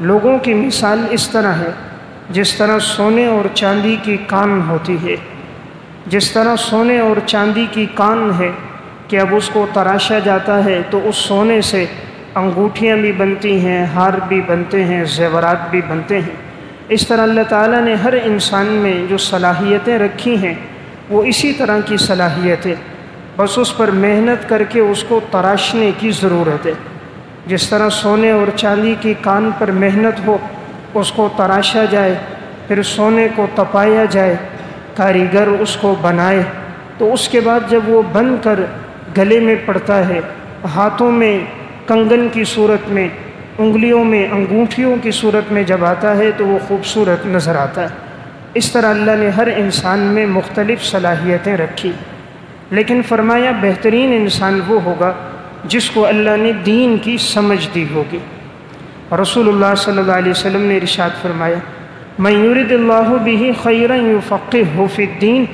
لوگوں کی مثال اس طرح ہے جس طرح سونے اور چاندی کی کان ہوتی ہے، جس طرح سونے اور چاندی کی کان ہے کہ اب اس کو تراشا جاتا ہے تو اس سونے سے انگوٹھیاں بھی بنتی ہیں، ہار بھی بنتے ہیں، زیورات بھی بنتے ہیں۔ اس طرح اللہ تعالیٰ نے ہر انسان میں جو صلاحیتیں رکھی ہیں وہ اسی طرح کی صلاحیتیں، بس اس پر محنت کر کے اس کو تراشنے کی ضرورت ہے۔ جس طرح سونے اور چاندی کی کان پر محنت ہو، اس کو تراشا جائے، پھر سونے کو تپایا جائے، کاریگر اس کو بنائے، تو اس کے بعد جب وہ بن کر گلے میں پڑتا ہے، ہاتھوں میں کنگن کی صورت میں، انگلیوں میں انگوٹھیوں کی صورت میں جب آتا ہے تو وہ خوبصورت نظر آتا ہے۔ اس طرح اللہ نے ہر انسان میں مختلف صلاحیتیں رکھی، لیکن فرمایا بہترین انسان وہ ہوگا جس کو اللہ نے دین کی سمجھ دی ہوگی۔ رسول اللہ صلی اللہ علیہ وسلم نے ارشاد فرمایا من یرد اللہ بہ خیرا یفقہہ فی الدین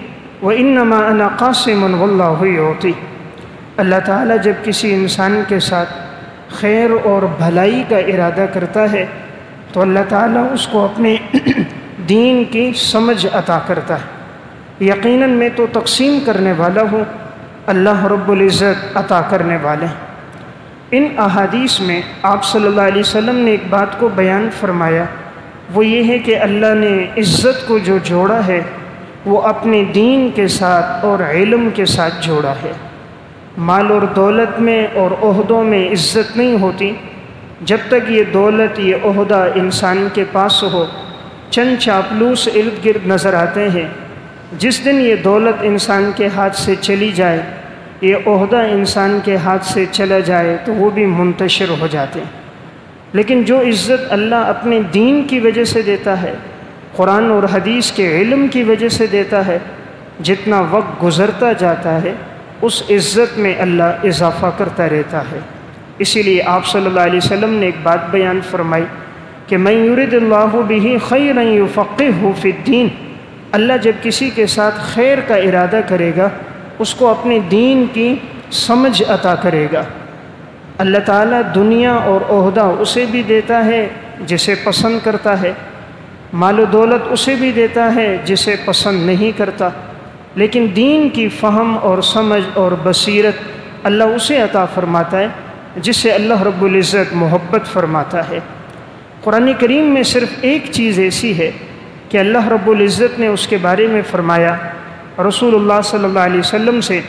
وانما انا قاسم واللہ یعطی۔ اللہ تعالیٰ جب کسی انسان کے ساتھ خیر اور بھلائی کا ارادہ کرتا ہے تو اللہ تعالیٰ اس کو اپنے دین کی سمجھ عطا کرتا ہے۔ یقیناً میں تو تقسیم کرنے والا ہوں، اللہ رب العزت عطا کرنے والے ہیں۔ ان احادیث میں آپ صلی اللہ علیہ وسلم نے ایک بات کو بیان فرمایا، وہ یہ ہے کہ اللہ نے عزت کو جو جوڑا ہے وہ اپنے دین کے ساتھ اور علم کے ساتھ جوڑا ہے۔ مال اور دولت میں اور عہدوں میں عزت نہیں ہوتی جب تک یہ دولت، یہ عہدہ انسان کے پاس ہو۔ چند چاپلوس ارد گرد نظر آتے ہیں، جس دن یہ دولت انسان کے ہاتھ سے چلی جائے، یہ عہدہ انسان کے ہاتھ سے چلا جائے تو وہ بھی منتشر ہو جاتے ہیں۔ لیکن جو عزت اللہ اپنے دین کی وجہ سے دیتا ہے، قرآن اور حدیث کے علم کی وجہ سے دیتا ہے، جتنا وقت گزرتا جاتا ہے اس عزت میں اللہ اضافہ کرتا رہتا ہے۔ اسی لیے آپ صلی اللہ علیہ وسلم نے ایک بات بیان فرمائی کہ من یرد اللہ بہ خیرا یفقہہ فی الدین، اللہ جب کسی کے ساتھ خیر کا ارادہ کرے گا اس کو اپنے دین کی سمجھ عطا کرے گا۔ اللہ تعالیٰ دنیا اور عہدہ اسے بھی دیتا ہے جسے پسند کرتا ہے، مال و دولت اسے بھی دیتا ہے جسے پسند نہیں کرتا، لیکن دین کی فہم اور سمجھ اور بصیرت اللہ اسے عطا فرماتا ہے جس سے اللہ رب العزت محبت فرماتا ہے۔ قرآن کریم میں صرف ایک چیز ایسی ہے کہ اللہ رب العزت نے اس کے بارے میں فرمایا رسول اللہ صلی اللہ علیہ وسلم سے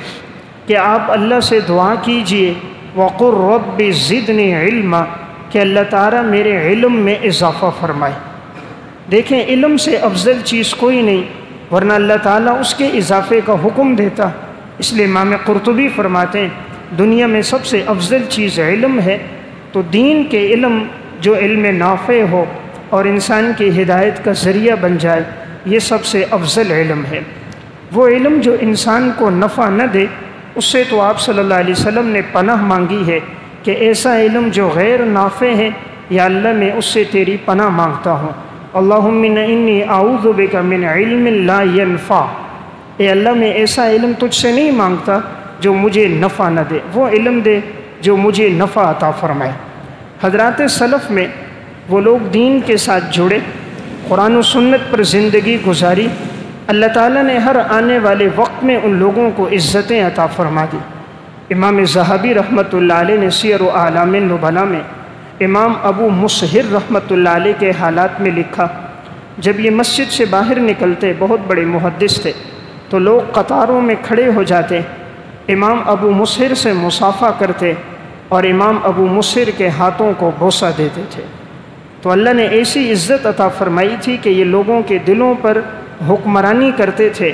کہ آپ اللہ سے دعا کیجئے وَقُلْ رَبِّ زِدْنِي عِلْمًا، کہ اللہ تعالیٰ میرے علم میں اضافہ فرمائے۔ دیکھیں علم سے افضل چیز کوئی نہیں، ورنہ اللہ تعالیٰ اس کے اضافے کا حکم دیتا۔ اس لیے امام قرطبی فرماتے ہیں دنیا میں سب سے افضل چیز علم ہے، تو دین کے علم جو علم نافع ہو اور انسان کی ہدایت کا ذریعہ بن جائے، یہ سب سے افضل علم ہے۔ وہ علم جو انسان کو نفع نہ دے، اس سے تو آپ صلی اللہ علیہ وسلم نے پناہ مانگی ہے کہ ایسا علم جو غیر نافع ہے، یا اللہ میں اس سے تیری پناہ مانگتا ہوں۔ اللہم انی اعوذ بک من علم لا ینفع، اے اللہ میں ایسا علم تجھ سے نہیں مانگتا جو مجھے نفع نہ دے، وہ علم دے جو مجھے نفع عطا فرمائے۔ حضرات سلف میں وہ لوگ دین کے ساتھ جڑے، قرآن و سنت پر زندگی گزاری، اللہ تعالیٰ نے ہر آنے والے وقت میں ان لوگوں کو عزتیں عطا فرما دی۔ امام ذہبی رحمۃ اللہ علیہ نے سیر و اعلام النبلاء میں امام ابو مصہر رحمۃ اللہ علیہ کے حالات میں لکھا، جب یہ مسجد سے باہر نکلتے، بہت بڑے محدث تھے، تو لوگ قطاروں میں کھڑے ہو جاتے، امام ابو مصہر سے مصافحہ کرتے اور امام ابو مصہر کے ہاتھوں کو بوسہ دیتے تھے۔ تو اللہ نے ایسی عزت عطا فرمائی تھی کہ یہ لوگوں کے دلوں پر حکمرانی کرتے تھے۔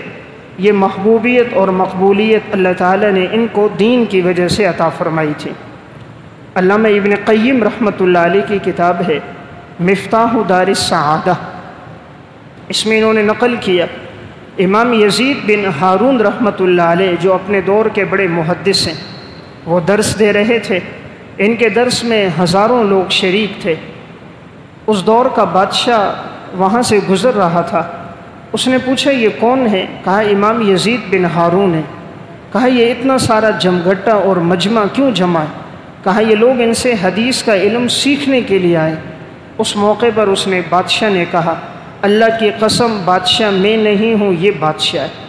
یہ محبوبیت اور مقبولیت اللہ تعالیٰ نے ان کو دین کی وجہ سے عطا فرمائی تھی۔ علامہ ابن قیم رحمۃ اللہ علیہ کی کتاب ہے مفتاح دار السعادہ، اس میں انہوں نے نقل کیا امام یزید بن ہارون رحمۃ اللہ علیہ جو اپنے دور کے بڑے محدث ہیں، وہ درس دے رہے تھے، ان کے درس میں ہزاروں لوگ شریک تھے۔ اس دور کا بادشاہ وہاں سے گزر رہا تھا، اس نے پوچھا یہ کون ہے؟ کہا امام یزید بن ہارون ہے۔ کہا یہ اتنا سارا جمگھٹا اور مجمع کیوں جمع ہے؟ کہا یہ لوگ ان سے حدیث کا علم سیکھنے کے لیے آئے۔ اس موقع پر اس نے بادشاہ نے کہا اللہ کی قسم بادشاہ میں نہیں ہوں، یہ بادشاہ ہے۔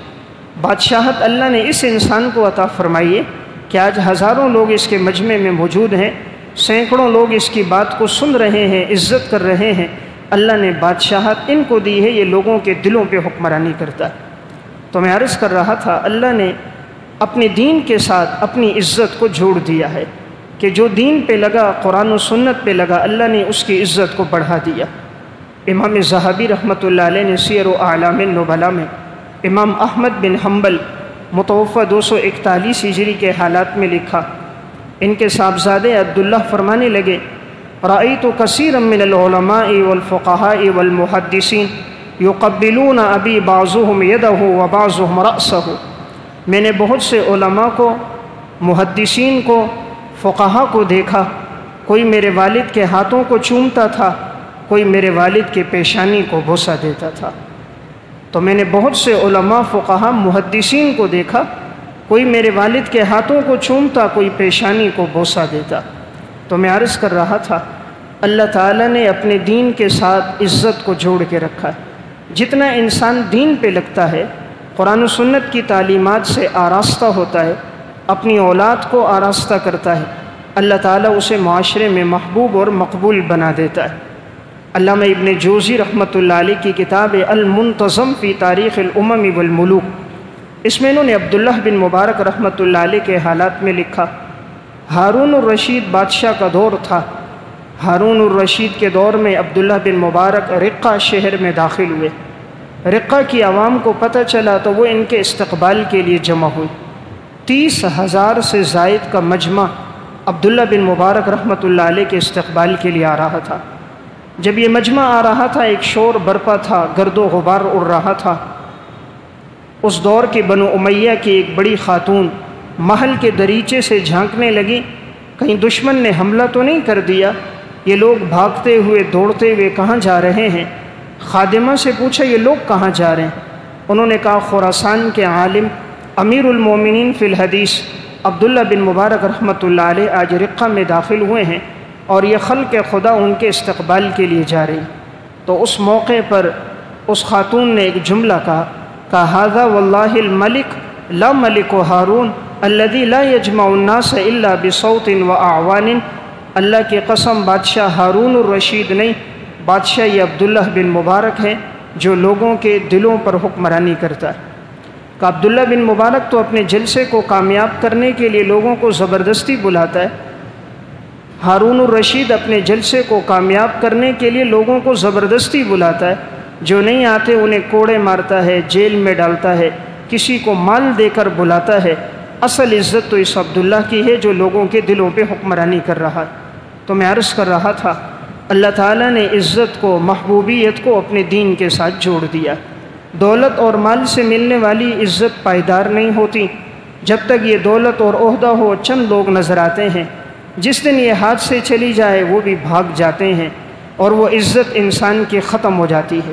بادشاہت اللہ نے اس انسان کو عطا فرمائی ہے کہ آج ہزاروں لوگ اس کے مجمع میں موجود ہیں، سینکڑوں لوگ اس کی بات کو سن رہے ہیں، عزت کر رہے ہیں۔ اللہ نے بادشاہت ان کو دی ہے، یہ لوگوں کے دلوں پہ حکمرانی کرتا ہے۔ تو میں عرض کر رہا تھا اللہ نے اپنے دین کے ساتھ اپنی عزت کو جوڑ دیا ہے کہ جو دین پہ لگا، قرآن و سنت پہ لگا، اللہ نے اس کی عزت کو بڑھا دیا۔ امام ذہبی رحمۃ اللہ علیہ نے سیر و اعلام النبلاء میں امام احمد بن حنبل متوفہ 241 ہجری کے حالات میں لکھا، ان کے صاحبزادے عبداللہ فرمانے لگے رأیت کثیرا من العلماء والفقہاء والمحدثین یقبلون ابی بعضهم یدہ وبعضهم رأسہ، میں نے بہت سے علماء کو، محدثین کو، فقہا کو دیکھا، کوئی میرے والد کے ہاتھوں کو چومتا تھا، کوئی میرے والد کے پیشانی کو بوسہ دیتا تھا۔ تو میں نے بہت سے علماء، فقہا، محدثین کو دیکھا، کوئی میرے والد کے ہاتھوں کو چومتا، کوئی پیشانی کو بوسہ دیتا۔ تو میں عرض کر رہا تھا اللہ تعالیٰ نے اپنے دین کے ساتھ عزت کو جوڑ کے رکھا ہے۔ جتنا انسان دین پہ لگتا ہے، قرآن و سنت کی تعلیمات سے آراستہ ہوتا ہے، اپنی اولاد کو آراستہ کرتا ہے، اللہ تعالیٰ اسے معاشرے میں محبوب اور مقبول بنا دیتا ہے۔ علامہ ابن جوزی رحمۃ اللہ علیہ کی کتاب المنتظم فی تاریخ الامم والملوک، اس میں انہوں نے عبداللہ بن مبارک رحمۃ اللہ علیہ کے حالات میں لکھا ہارون الرشید بادشاہ کا دور تھا۔ ہارون الرشید کے دور میں عبداللہ بن مبارک رقہ شہر میں داخل ہوئے۔ رقہ کی عوام کو پتہ چلا تو وہ ان کے استقبال کے لیے جمع ہوئی۔ 30,000 سے زائد کا مجمع عبداللہ بن مبارک رحمۃ اللہ علیہ کے استقبال کے لیے آ رہا تھا۔ جب یہ مجمع آ رہا تھا ایک شور برپا تھا، گرد و غبار اڑ رہا تھا۔ اس دور کے بنو امیہ کی ایک بڑی خاتون محل کے دریچے سے جھانکنے لگی، کہیں دشمن نے حملہ تو نہیں کر دیا، یہ لوگ بھاگتے ہوئے دوڑتے ہوئے کہاں جا رہے ہیں؟ خادمہ سے پوچھا یہ لوگ کہاں جا رہے ہیں؟ انہوں نے کہا خراسان کے عالم امیر المومنین فی الحدیث عبداللہ بن مبارک رحمۃ اللہ علیہ آج رقہ میں داخل ہوئے ہیں اور یہ خلق خدا ان کے استقبال کے لیے جا رہی۔ تو اس موقع پر اس خاتون نے ایک جملہ کہا ھذا واللہ الملک لا ملک ہارون الذی لا یجمع الناس الا بصوت واعوان، اللہ کی قسم بادشاہ ہارون الرشید نہیں، بادشاہ یہ عبداللہ بن مبارک ہے جو لوگوں کے دلوں پر حکمرانی کرتا ہے۔ کہ عبداللہ بن مبارک تو اپنے جلسے کو کامیاب کرنے کے لیے لوگوں کو زبردستی بلاتا ہے، ہارون الرشید اپنے جلسے کو کامیاب کرنے کے لیے لوگوں کو زبردستی بلاتا ہے، جو نہیں آتے انہیں کوڑے مارتا ہے، جیل میں ڈالتا ہے، کسی کو مال دے کر بلاتا ہے۔ اصل عزت تو اس عبداللہ کی ہے جو لوگوں کے دلوں پہ حکمرانی کر رہا ہے۔ تو میں عرض کر رہا تھا اللہ تعالیٰ نے عزت کو، محبوبیت کو اپنے دین کے ساتھ جوڑ دیا۔ دولت اور مال سے ملنے والی عزت پائیدار نہیں ہوتی، جب تک یہ دولت اور عہدہ ہو چند لوگ نظر آتے ہیں، جس دن یہ ہاتھ سے چلی جائے وہ بھی بھاگ جاتے ہیں اور وہ عزت انسان کی ختم ہو جاتی ہے۔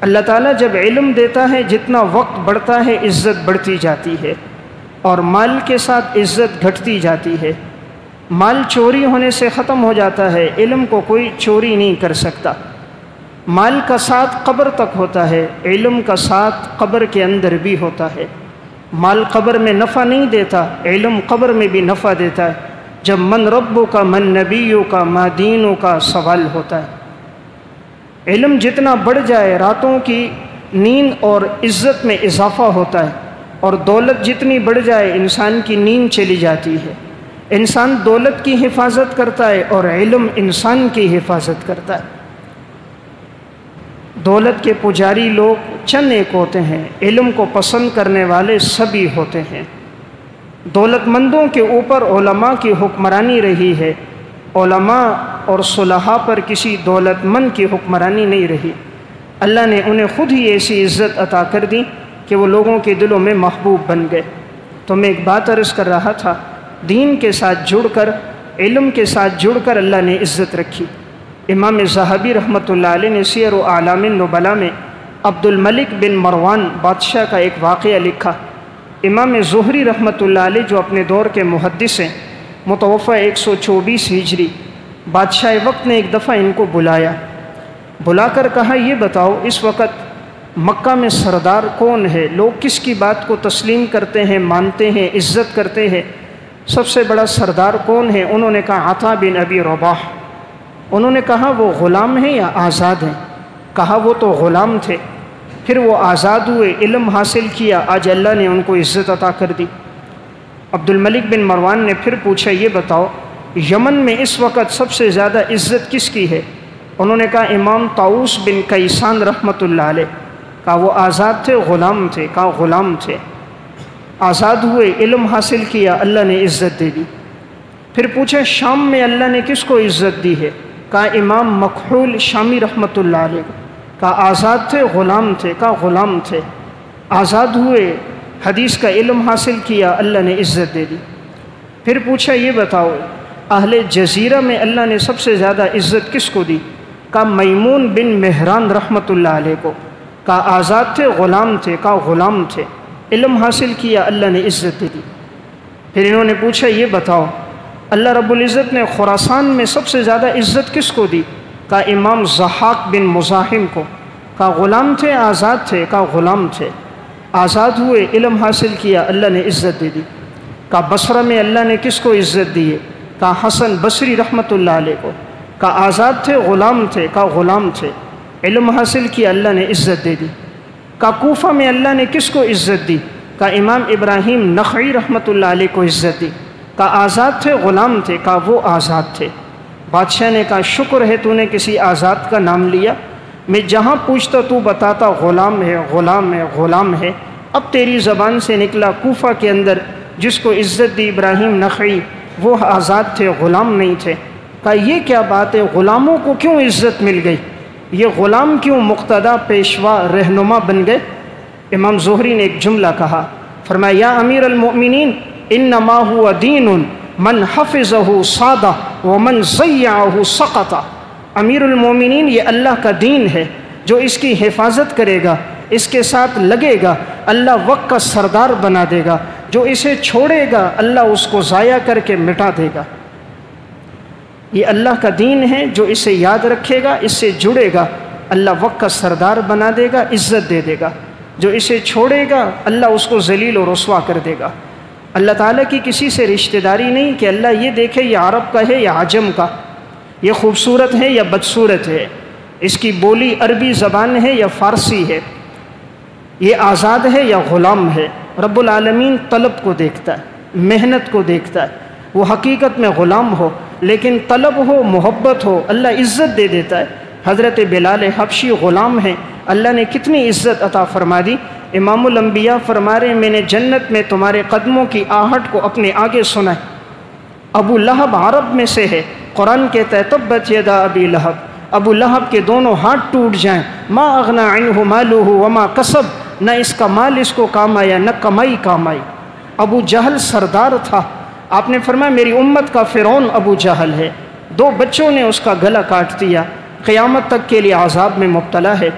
اللہ تعالیٰ جب علم دیتا ہے جتنا وقت بڑھتا ہے عزت بڑھتی جاتی ہے، اور مال کے ساتھ عزت گھٹتی جاتی ہے۔ مال چوری ہونے سے ختم ہو جاتا ہے، علم کو کوئی چوری نہیں کر سکتا۔ مال کا ساتھ قبر تک ہوتا ہے، علم کا ساتھ قبر کے اندر بھی ہوتا ہے۔ مال قبر میں نفع نہیں دیتا، علم قبر میں بھی نفع دیتا ہے۔ جب من ربوں کا، من نبیوں کا، ما دینوں کا سوال ہوتا ہے۔ علم جتنا بڑھ جائے راتوں کی نیند اور عزت میں اضافہ ہوتا ہے، اور دولت جتنی بڑھ جائے انسان کی نیند چلی جاتی ہے۔ انسان دولت کی حفاظت کرتا ہے اور علم انسان کی حفاظت کرتا ہے۔ دولت کے پجاری لوگ چند ایک ہوتے ہیں، علم کو پسند کرنے والے سبھی ہوتے ہیں۔ دولت مندوں کے اوپر علماء کی حکمرانی رہی ہے، علماء اور صلحاء پر کسی دولت مند کی حکمرانی نہیں رہی۔ اللہ نے انہیں خود ہی ایسی عزت عطا کر دی کہ وہ لوگوں کے دلوں میں محبوب بن گئے۔ تو میں ایک بات عرض کر رہا تھا، دین کے ساتھ جڑ کر، علم کے ساتھ جڑ کر اللہ نے عزت رکھی۔ امام ذہبی رحمۃ اللہ علیہ نے سیر و اعلام النبلاء میں عبد الملک بن مروان بادشاہ کا ایک واقعہ لکھا۔ امام زہری رحمۃ اللہ علیہ جو اپنے دور کے محدث ہیں، متوفہ 124 ہجری، بادشاہ وقت نے ایک دفعہ ان کو بلا کر کہا یہ بتاؤ اس وقت مکہ میں سردار کون ہے، لوگ کس کی بات کو تسلیم کرتے ہیں، مانتے ہیں، عزت کرتے ہیں، سب سے بڑا سردار کون ہے؟ انہوں نے کہا عطا بن ابی رباح۔ انہوں نے کہا وہ غلام ہیں یا آزاد ہیں؟ کہا وہ تو غلام تھے، پھر وہ آزاد ہوئے، علم حاصل کیا، آج اللہ نے ان کو عزت عطا کر دی۔ عبد الملک بن مروان نے پھر پوچھا یہ بتاؤ یمن میں اس وقت سب سے زیادہ عزت کس کی ہے؟ انہوں نے کہا امام طاؤس بن کیسان رحمۃ اللہ علیہ۔ کہا وہ آزاد تھے غلام تھے؟ کہا غلام تھے، آزاد ہوئے، علم حاصل کیا، اللہ نے عزت دے دی۔ پھر پوچھا شام میں اللہ نے کس کو عزت دی ہے؟ کہا امام مکحول شامی رحمۃ اللہ علیہ۔ کہا آزاد تھے غلام تھے؟ کہا غلام تھے، آزاد ہوئے، حدیث کا علم حاصل کیا، اللہ نے عزت دے دی۔ پھر پوچھا یہ بتاؤ اہل جزیرہ میں اللہ نے سب سے زیادہ عزت کس کو دی؟ کہا میمون بن مہران رحمۃ اللہ علیہ کو۔ کہا آزاد تھے غلام تھے؟ کہا غلام تھے، علم حاصل کیا، اللہ نے عزت دے دی۔ پھر انہوں نے پوچھا یہ بتاؤ اللہ رب العزت نے خراسان میں سب سے زیادہ عزت کس کو دی؟ کہا امام ضحاک بن مزاحم کو۔ کہا غلام تھے آزاد تھے؟ کہا غلام تھے، آزاد ہوئے، علم حاصل کیا، اللہ نے عزت دے دی۔ کہا بصرہ میں اللہ نے کس کو عزت دی ہے؟ کہا حسن بصری رحمۃ اللہ علیہ کو۔ کہا آزاد تھے غلام تھے؟ کہا غلام تھے، علم حاصل کیا، اللہ نے عزت دے دی۔ کہا کوفہ میں اللہ نے کس کو عزت دی؟ کہا امام ابراہیم نخعی رحمۃ اللہ علیہ کو عزت دی۔ کہا آزاد تھے غلام تھے؟ کہا وہ آزاد تھے۔ بادشاہ نے کہا شکر ہے تو نے کسی آزاد کا نام لیا، میں جہاں پوچھتا تو بتاتا غلام ہے غلام ہے غلام ہے، اب تیری زبان سے نکلا کوفہ کے اندر جس کو عزت دی ابراہیم نخعی وہ آزاد تھے غلام نہیں تھے۔ کہا یہ کیا بات ہے، غلاموں کو کیوں عزت مل گئی، یہ غلام کیوں مقتدا پیشوا رہنما بن گئے؟ امام زہری نے ایک جملہ کہا، فرمایا یا امیر المؤمنین انما هو دین من حفظہ صادہ ومن ضیعہ سقط۔ امیر المومنین یہ اللہ کا دین ہے، جو اس کی حفاظت کرے گا، اس کے ساتھ لگے گا، اللہ وقت کا سردار بنا دے گا، جو اسے چھوڑے گا اللہ اس کو ضائع کر کے مٹا دے گا۔ یہ اللہ کا دین ہے، جو اسے یاد رکھے گا، اس سے جڑے گا، اللہ وقت کا سردار بنا دے گا، عزت دے دے گا، جو اسے چھوڑے گا اللہ اس کو ذلیل و رسوا کر دے گا۔ اللہ تعالیٰ کی کسی سے رشتہ داری نہیں کہ اللہ یہ دیکھے یہ عرب کا ہے یا عجم کا، یہ خوبصورت ہے یا بدصورت ہے، اس کی بولی عربی زبان ہے یا فارسی ہے، یہ آزاد ہے یا غلام ہے۔ رب العالمین طلب کو دیکھتا ہے، محنت کو دیکھتا ہے، وہ حقیقت میں غلام ہو لیکن طلب ہو، محبت ہو، اللہ عزت دے دیتا ہے۔ حضرت بلال حبشی غلام ہیں، اللہ نے کتنی عزت عطا فرما دی۔ امام الانبیاء فرما رہے ہیں میں نے جنت میں تمہارے قدموں کی آہٹ کو اپنے آگے سنا ہے۔ ابو لہب عرب میں سے ہے، قرآن کہتا ہے تبت یدا ابی لہب، ابو لہب کے دونوں ہاتھ ٹوٹ جائیں، ما اغنا عنہ مالہ وما کسب، نہ اس کا مال اس کو کام آیا نہ کمائی کام آئی۔ ابو جہل سردار تھا، آپ نے فرمایا میری امت کا فرعون ابو جہل ہے، 2 بچوں نے اس کا گلا کاٹ دیا، قیامت تک کے لیے عذاب میں مبتلا ہے۔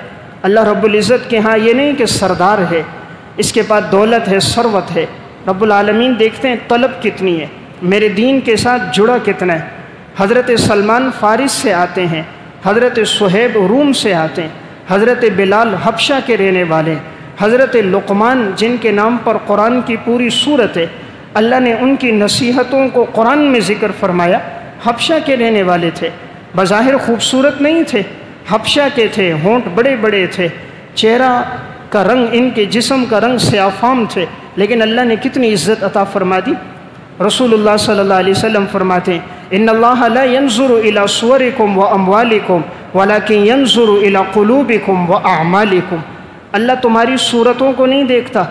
اللہ رب العزت کے ہاں یہ نہیں کہ سردار ہے، اس کے پاس دولت ہے، ثروت ہے، رب العالمین دیکھتے ہیں طلب کتنی ہے، میرے دین کے ساتھ جڑا کتنا ہے۔ حضرت سلمان فارس سے آتے ہیں، حضرت صہیب روم سے آتے ہیں، حضرت بلال حبشہ کے رہنے والے ہیں، حضرت لقمان جن کے نام پر قرآن کی پوری سورت ہے، اللہ نے ان کی نصیحتوں کو قرآن میں ذکر فرمایا، حبشہ کے رہنے والے تھے، بظاہر خوبصورت نہیں تھے، حبشہ کے تھے، ہونٹ بڑے بڑے تھے، چہرہ کا رنگ ان کے جسم کا رنگ سیاہ فام تھے، لیکن اللہ نے کتنی عزت عطا فرما دی۔ رسول اللہ صلی اللہ علیہ وسلم فرماتے ہیں ان اللہ لا ينظر الى صورکم واموالکم ولکن ينظر الى قلوبکم واعمالکم۔ اللہ تمہاری صورتوں کو نہیں دیکھتا،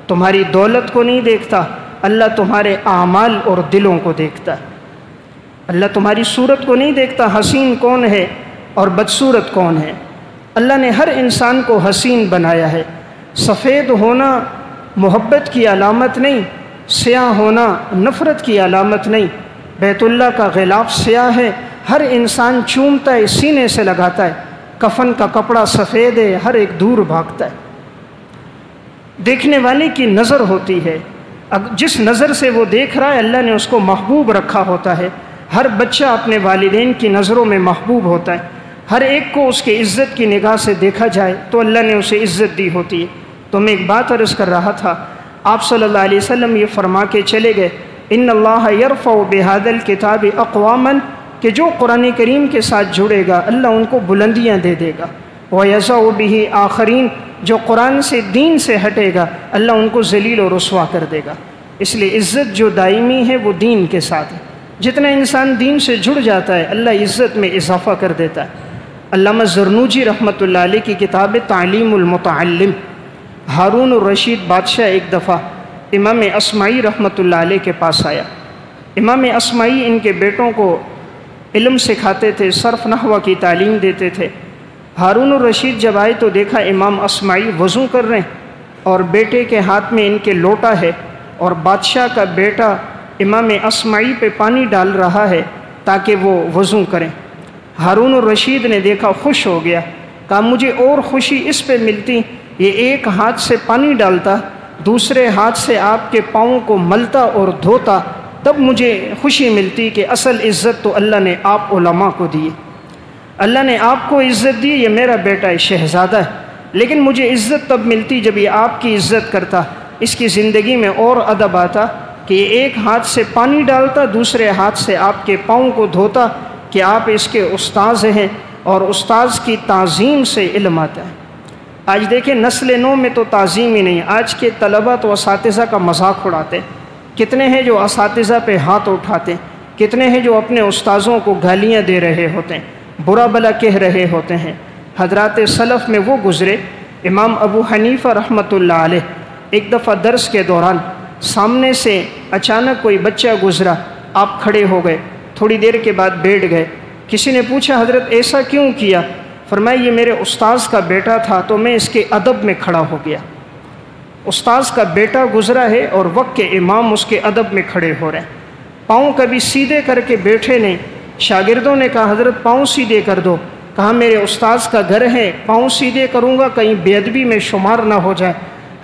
تمہاری دولت کو نہیں دیکھتا، اللہ تمہارے اعمال اور دلوں کو دیکھتا ہے۔ اللہ تمہاری صورت کو نہیں دیکھتا، حسین کون ہے اور بدصورت کون ہے۔ اللہ نے ہر انسان کو حسین بنایا ہے، سفید ہونا محبت کی علامت نہیں، سیاہ ہونا نفرت کی علامت نہیں۔ بیت اللہ کا غلاف سیاہ ہے، ہر انسان چومتا ہے، سینے سے لگاتا ہے، کفن کا کپڑا سفید ہے، ہر ایک دور بھاگتا ہے۔ دیکھنے والے کی نظر ہوتی ہے، جس نظر سے وہ دیکھ رہا ہے اللہ نے اس کو محبوب رکھا ہوتا ہے۔ ہر بچہ اپنے والدین کی نظروں میں محبوب ہوتا ہے، ہر ایک کو اس کی عزت کی نگاہ سے دیکھا جائے تو اللہ نے اسے عزت دی ہوتی ہے۔ تو میں ایک بات عرض کر رہا تھا، آپ صلی اللہ علیہ وسلم یہ فرما کے چلے گئے، ان اللہ یرفع بہذا الکتاب اقواما، کہ جو قرآن کریم کے ساتھ جڑے گا اللہ ان کو بلندیاں دے دے گا، وَيَضَعُ بِهِ آخرین، جو قرآن سے دین سے ہٹے گا اللہ ان کو ذلیل و رسوا کر دے گا۔ اس لیے عزت جو دائمی ہے وہ دین کے ساتھ ہے، جتنا انسان دین سے جڑ جاتا ہے اللہ عزت میں اضافہ کر دیتا ہے۔ علامہ زرنوجی رحمۃ اللہ علیہ کی کتاب تعلیم المتعلم، ہارون الرشید بادشاہ ایک دفعہ امام اصمعی رحمۃ اللہ علیہ کے پاس آیا۔ امام اصمعی ان کے بیٹوں کو علم سکھاتے تھے، صرف نحو کی تعلیم دیتے تھے۔ ہارون الرشید جب آئے تو دیکھا امام اصمعی وضو کر رہے ہیں اور بیٹے کے ہاتھ میں ان کے لوٹا ہے، اور بادشاہ کا بیٹا امام اصمعی پہ پانی ڈال رہا ہے تاکہ وہ وضو کریں۔ ہارون الرشید نے دیکھا، خوش ہو گیا، کہا مجھے اور خوشی اس پہ ملتی، یہ ایک ہاتھ سے پانی ڈالتا، دوسرے ہاتھ سے آپ کے پاؤں کو ملتا اور دھوتا، تب مجھے خوشی ملتی کہ اصل عزت تو اللہ نے آپ علماء کو دی، اللہ نے آپ کو عزت دی، یہ میرا بیٹا شہزادہ ہے، لیکن مجھے عزت تب ملتی جب یہ آپ کی عزت کرتا، اس کی زندگی میں اور ادب آتا کہ یہ ایک ہاتھ سے پانی ڈالتا، دوسرے ہاتھ سے آپ کے پاؤں کو دھوتا کہ آپ اس کے استاذ ہیں، اور استاذ کی تعظیم سے علم آتا ہے۔ آج دیکھیں نسل نو میں تو تعظیم ہی نہیں، آج کے طلبہ تو اساتذہ کا مذاق اڑاتے، کتنے ہیں جو اساتذہ پہ ہاتھ اٹھاتے، کتنے ہیں جو اپنے استاذوں کو گالیاں دے رہے ہوتے ہیں، برا بلا کہہ رہے ہوتے ہیں۔ حضرات سلف میں وہ گزرے، امام ابو حنیفہ رحمۃ اللہ علیہ ایک دفعہ درس کے دوران سامنے سے اچانک کوئی بچہ گزرا، آپ کھڑے ہو گئے، تھوڑی دیر کے بعد بیٹھ گئے۔ کسی نے پوچھا حضرت ایسا کیوں کیا؟ فرمایا یہ میرے استاذ کا بیٹا تھا تو میں اس کے ادب میں کھڑا ہو گیا۔ استاذ کا بیٹا گزرا ہے اور وقت کے امام اس کے ادب میں کھڑے ہو رہے ہیں، پاؤں کبھی سیدھے کر کے بیٹھے نہیں۔ شاگردوں نے کہا حضرت پاؤں سیدھے کر دو، کہا میرے استاذ کا گھر ہے، پاؤں سیدھے کروں گا کہیں بے ادبی میں شمار نہ ہو جائے،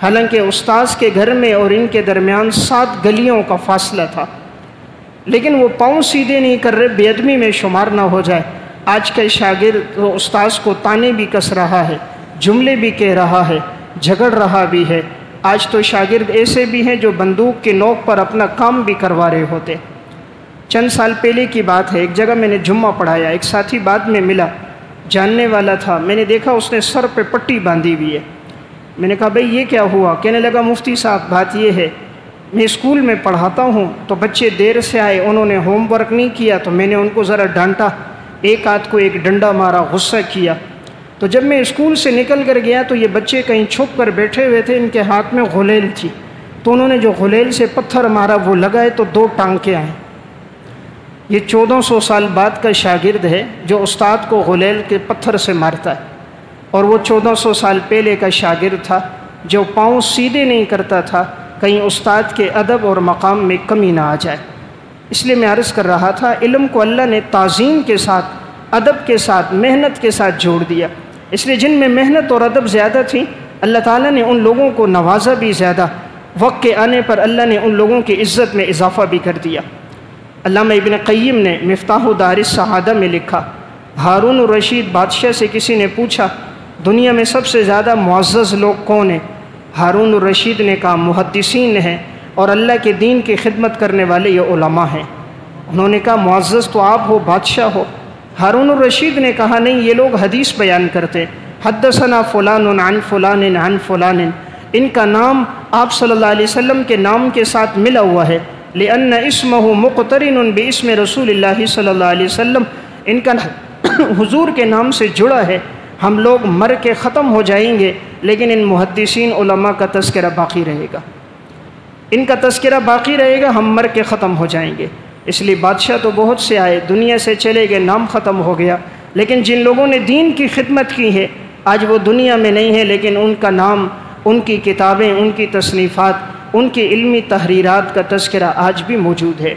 حالانکہ استاذ کے گھر میں اور ان کے درمیان 7 گلیوں کا فاصلہ تھا، لیکن وہ پاؤں سیدھے نہیں کر رہے بے ادبی میں شمار نہ ہو جائے۔ آج کا شاگرد تو استاذ کو تانے بھی کس رہا ہے، جملے بھی کہہ رہا ہے، جھگڑ رہا بھی ہے۔ آج تو شاگرد ایسے بھی ہیں جو بندوق کی نوک پر اپنا کام بھی کروا رہے ہوتے۔ چند سال پہلے کی بات ہے، ایک جگہ میں نے جمعہ پڑھایا، ایک ساتھی بعد میں ملا، جاننے والا تھا، میں نے دیکھا اس نے سر پہ پٹی باندھی ہوئی ہے۔ میں نے کہا بھئی یہ کیا ہوا؟ کہنے لگا مفتی صاحب بات یہ ہے، میں اسکول میں پڑھاتا ہوں تو بچے دیر سے آئے، انہوں نے ہوم ورک نہیں کیا تو میں نے ان کو ذرا ڈانٹا، ایک ہاتھ کو ایک ڈنڈا مارا، غصہ کیا۔ تو جب میں اسکول سے نکل کر گیا تو یہ بچے کہیں چھپ کر بیٹھے ہوئے تھے، ان کے ہاتھ میں غلیل تھی، تو انہوں نے جو غلیل سے پتھر مارا وہ لگائے تو 2 ٹانکے آئے۔ یہ 1400 سال بعد کا شاگرد ہے جو استاد کو غلیل کے پتھر سے مارتا ہے، اور وہ 1400 سال پہلے کا شاگرد تھا جو پاؤں سیدھے نہیں کرتا تھا، کہیں استاد کے ادب اور مقام میں کمی نہ آ جائے۔ اس لیے میں عرض کر رہا تھا علم کو اللہ نے تعظیم کے ساتھ، ادب کے ساتھ، محنت کے ساتھ جوڑ دیا، اس لیے جن میں محنت اور ادب زیادہ تھی اللہ تعالیٰ نے ان لوگوں کو نوازا بھی زیادہ، وقت کے آنے پر اللہ نے ان لوگوں کی عزت میں اضافہ بھی کر دیا۔ علامہ ابن قیم نے مفتاح دار السعادہ میں لکھا، ہارون الرشید بادشاہ سے کسی نے پوچھا دنیا میں سب سے زیادہ معزز لوگ کون ہیں؟ ہارون الرشید نے کہا محدثین ہیں، اور اللہ کے دین کی خدمت کرنے والے یہ علماء ہیں۔ انہوں نے کہا معزز تو آپ ہو، بادشاہ ہو۔ ہارون الرشید نے کہا نہیں، یہ لوگ حدیث بیان کرتے، حدثنا فلان عن فلان عن فلان، ان کا نام آپ صلی اللہ علیہ وسلم کے نام کے ساتھ ملا ہوا ہے، لأن اسمہ مقترن باسم رسول اللہ صلی اللہ علیہ وسلم، ان کا حضور کے نام سے جڑا ہے۔ ہم لوگ مر کے ختم ہو جائیں گے لیکن ان محدثین علماء کا تذکرہ باقی رہے گا، ان کا تذکرہ باقی رہے گا، ہم مر کے ختم ہو جائیں گے۔ اس لیے بادشاہ تو بہت سے آئے، دنیا سے چلے گئے، نام ختم ہو گیا، لیکن جن لوگوں نے دین کی خدمت کی ہے آج وہ دنیا میں نہیں ہے، لیکن ان کا نام، ان کی کتابیں، ان کی تصنیفات، ان کی علمی تحریرات کا تذکرہ آج بھی موجود ہے۔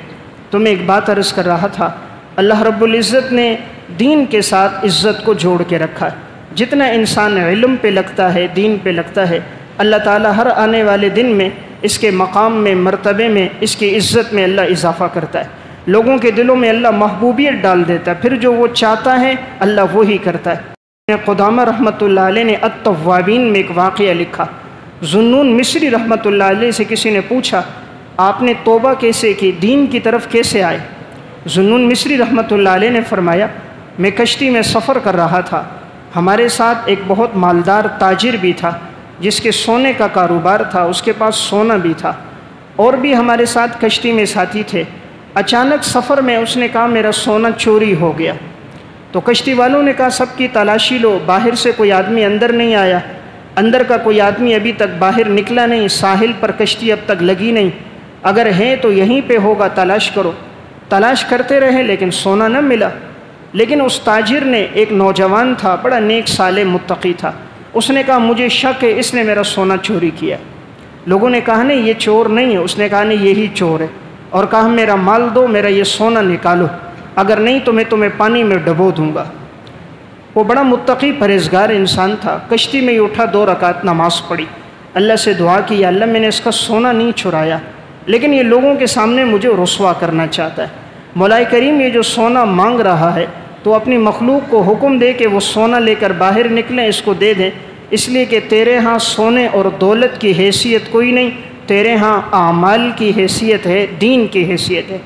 تو میں ایک بات عرض کر رہا تھا، اللہ رب العزت نے دین کے ساتھ عزت کو جوڑ کے رکھا ہے۔ جتنا انسان علم پہ لگتا ہے، دین پہ لگتا ہے، اللہ تعالیٰ ہر آنے والے دن میں اس کے مقام میں، مرتبے میں، اس کی عزت میں اللہ اضافہ کرتا ہے۔ لوگوں کے دلوں میں اللہ محبوبیت ڈال دیتا ہے، پھر جو وہ چاہتا ہے اللہ وہی کرتا ہے۔ قدامہ رحمۃ اللہ علیہ نے التوابین میں ایک واقعہ لکھا۔ ذوالنون مصری رحمۃ اللہ علیہ سے کسی نے پوچھا آپ نے توبہ کیسے کی، دین کی طرف کیسے آئے؟ ذوالنون مصری رحمۃ اللہ علیہ نے فرمایا میں کشتی میں سفر کر رہا تھا، ہمارے ساتھ ایک بہت مالدار تاجر بھی تھا جس کے سونے کا کاروبار تھا، اس کے پاس سونا بھی تھا، اور بھی ہمارے ساتھ کشتی میں ساتھی تھے۔ اچانک سفر میں اس نے کہا میرا سونا چوری ہو گیا، تو کشتی والوں نے کہا سب کی تلاشی لو، باہر سے کوئی آدمی اندر نہیں آیا، اندر کا کوئی آدمی ابھی تک باہر نکلا نہیں، ساحل پر کشتی اب تک لگی نہیں، اگر ہے تو یہیں پہ ہوگا، تلاش کرو۔ تلاش کرتے رہے لیکن سونا نہ ملا۔ لیکن اس تاجر نے، ایک نوجوان تھا، بڑا نیک صالح متقی تھا، اس نے کہا مجھے شک ہے اس نے میرا سونا چوری کیا۔ لوگوں نے کہا نہیں یہ چور نہیں ہے، اس نے کہا نہیں یہی چور ہے، اور کہا میرا مال دو، میرا یہ سونا نکالو، اگر نہیں تو میں تمہیں پانی میں ڈبو دوں گا۔ وہ بڑا متقی پرہیزگار انسان تھا، کشتی میں ہی اٹھا 2 رکعت نماز پڑھی، اللہ سے دعا کی یا اللہ میں نے اس کا سونا نہیں چرایا، لیکن یہ لوگوں کے سامنے مجھے رسوا کرنا چاہتا ہے، مولا کریم یہ جو سونا مانگ رہا ہے تو اپنی مخلوق کو حکم دے کہ وہ سونا لے کر باہر نکلیں، اس کو دے دیں، اس لیے کہ تیرے ہاں سونے اور دولت کی حیثیت کوئی نہیں، تیرے ہاں اعمال کی حیثیت ہے، دین کی حیثیت ہے۔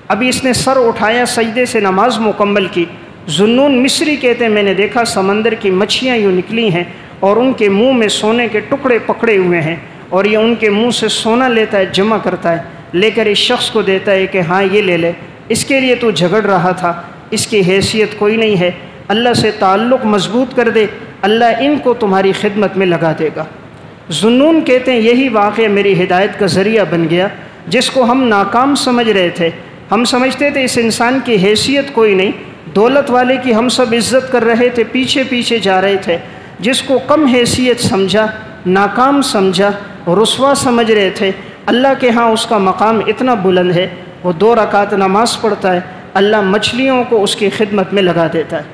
ابھی اس نے سر اٹھایا، سجدے سے نماز مکمل کی۔ ذوالنون مصری کہتے ہیں میں نے دیکھا سمندر کی مچھلیاں یوں نکلی ہیں اور ان کے منہ میں سونے کے ٹکڑے پکڑے ہوئے ہیں، اور یہ ان کے منہ سے سونا لیتا ہے، جمع کرتا ہے، لے کر اس شخص کو دیتا ہے کہ ہاں یہ لے لے، اس کے لیے تو جھگڑ رہا تھا، اس کی حیثیت کوئی نہیں ہے، اللہ سے تعلق مضبوط کر دے، اللہ ان کو تمہاری خدمت میں لگا دے گا۔ ذوالنون کہتے ہیں یہی واقعہ میری ہدایت کا ذریعہ بن گیا، جس کو ہم ناکام سمجھ رہے تھے، ہم سمجھتے تھے اس انسان کی حیثیت کوئی نہیں، دولت والے کی ہم سب عزت کر رہے تھے، پیچھے پیچھے جا رہے تھے، جس کو کم حیثیت سمجھا، ناکام سمجھا، رسوا سمجھ رہے تھے، اللہ کے ہاں اس کا مقام اتنا بلند ہے، وہ 2 رکعت نماز پڑھتا ہے، اللہ مچھلیوں کو اس کی خدمت میں لگا دیتا ہے۔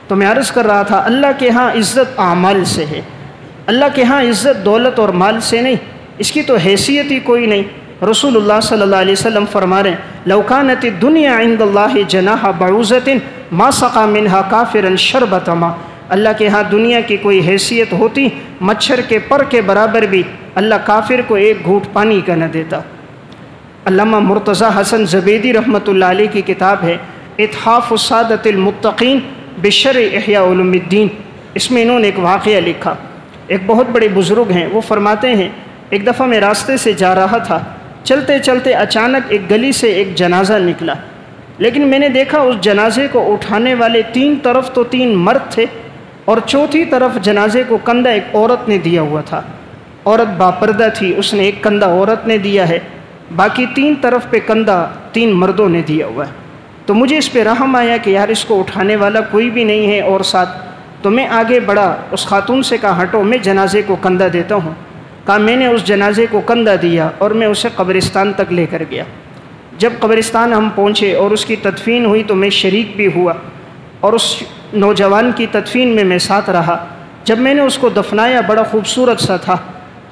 تو میں عرض کر رہا تھا اللہ کے ہاں عزت اعمال سے ہے، اللہ کے ہاں عزت دولت اور مال سے نہیں، اس کی تو حیثیت ہی کوئی نہیں۔ رسول اللہ صلی اللہ علیہ وسلم فرما رہے ہیں لو کانت الدنیا عند اللہ جناح بعوضۃ ما سقى منها کافرا شربۃ ماء، اللہ کے ہاں دنیا کی کوئی حیثیت ہوتی مچھر کے پر کے برابر بھی اللہ کافر کو ایک گھونٹ پانی کا نہ دیتا۔ علامہ مرتضیٰ حسن زبیدی رحمۃ اللہ علیہ کی کتاب ہے اتحاف السادۃ المتقین بشرع احیاء علوم الدین، اس میں انہوں نے ایک واقعہ لکھا۔ ایک بہت بڑے بزرگ ہیں، وہ فرماتے ہیں ایک دفعہ میں راستے سے جا رہا تھا، چلتے چلتے اچانک ایک گلی سے ایک جنازہ نکلا، لیکن میں نے دیکھا اس جنازے کو اٹھانے والے 3 طرف تو 3 مرد تھے، اور چوتھی طرف جنازے کو کندھا ایک عورت نے دیا ہوا تھا، عورت باپردہ تھی، اس نے ایک کندھا عورت نے دیا ہے، باقی 3 طرف پہ کندھا 3 مردوں نے دیا ہوا ہے۔ تو مجھے اس پہ رحم آیا کہ یار اس کو اٹھانے والا کوئی بھی نہیں ہے اور ساتھ، تو میں آگے بڑھا، اس خاتون سے کہا ہٹو میں جنازے کو کندھا دیتا ہوں، کہا میں نے اس جنازے کو کندھا دیا اور میں اسے قبرستان تک لے کر گیا۔ جب قبرستان ہم پہنچے اور اس کی تدفین ہوئی تو میں شریک بھی ہوا، اور اس نوجوان کی تدفین میں ساتھ رہا۔ جب میں نے اس کو دفنایا بڑا خوبصورت سا تھا،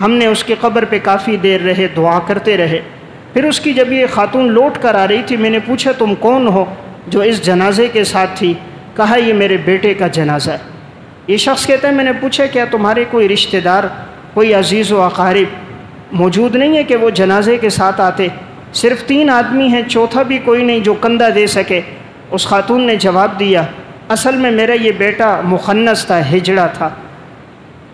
ہم نے اس کی قبر پہ کافی دیر رہے، دعا کرتے رہے۔ پھر اس کی جب یہ خاتون لوٹ کر آ رہی تھی، میں نے پوچھا تم کون ہو جو اس جنازے کے ساتھ تھی؟ کہا یہ میرے بیٹے کا جنازہ ہے۔ یہ شخص کہتا ہے میں نے پوچھا کیا تمہارے کوئی رشتہ دار، کوئی عزیز و اقارب موجود نہیں ہے کہ وہ جنازے کے ساتھ آتے؟ صرف 3 آدمی ہیں، چوتھا بھی کوئی نہیں جو کندھا دے سکے۔ اس خاتون نے جواب دیا اصل میں میرا یہ بیٹا مخنث تھا، ہجڑا تھا،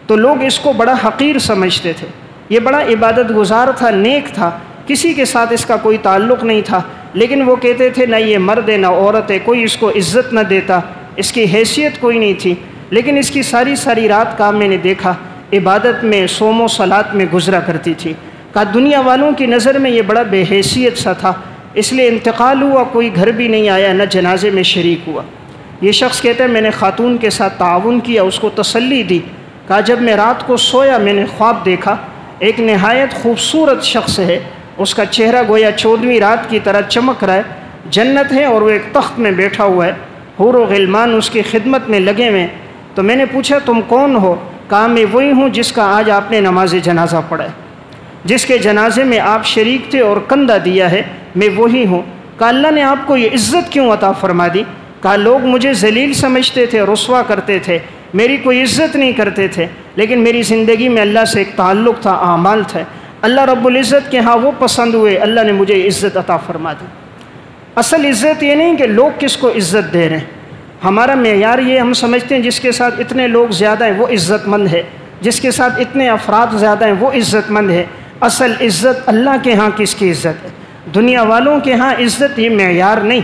تو لوگ اس کو بڑا حقیر سمجھتے تھے، یہ بڑا عبادت گزار تھا، نیک تھا، کسی کے ساتھ اس کا کوئی تعلق نہیں تھا، لیکن وہ کہتے تھے نہ یہ مرد ہے نہ عورت ہے، کوئی اس کو عزت نہ دیتا، اس کی حیثیت کوئی نہیں تھی، لیکن اس کی ساری رات کا میں نے دیکھا عبادت میں، صوم و صلات میں گزرا کرتی تھی۔ کہا دنیا والوں کی نظر میں یہ بڑا بے حیثیت سا تھا، اس لیے انتقال ہوا، کوئی گھر بھی نہیں آیا، نہ جنازے میں شریک ہوا۔ یہ شخص کہتا ہے میں نے خاتون کے ساتھ تعاون کیا، اس کو تسلی دی۔ کہا جب میں رات کو سویا میں نے خواب دیکھا، ایک نہایت خوبصورت شخص ہے، اس کا چہرہ گویا 14ویں رات کی طرح چمک رہا ہے، جنت ہے اور وہ ایک تخت میں بیٹھا ہوا ہے، حور و غلمان اس کی خدمت میں لگے ہوئے ہیں۔ تو میں نے پوچھا تم کون ہو؟ کہا میں وہی ہوں جس کا آج آپ نے نماز جنازہ پڑھا ہے، جس کے جنازے میں آپ شریک تھے اور کندھا دیا ہے، میں وہی ہوں۔ کہا اللہ نے آپ کو یہ عزت کیوں عطا فرما دی؟ کہا لوگ مجھے ذلیل سمجھتے تھے، رسوا کرتے تھے، میری کوئی عزت نہیں کرتے تھے، لیکن میری زندگی میں اللہ سے ایک تعلق تھا، اعمال تھے، اللہ رب العزت کے ہاں وہ پسند ہوئے، اللہ نے مجھے عزت عطا فرما دی۔ اصل عزت یہ نہیں کہ لوگ کس کو عزت دے رہے ہیں، ہمارا معیار یہ ہم سمجھتے ہیں جس کے ساتھ اتنے لوگ زیادہ ہیں وہ عزت مند ہے، جس کے ساتھ اتنے افراد زیادہ ہیں وہ عزت مند ہے۔ اصل عزت اللہ کے ہاں کس کی عزت ہے؟ دنیا والوں کے ہاں عزت یہ معیار نہیں،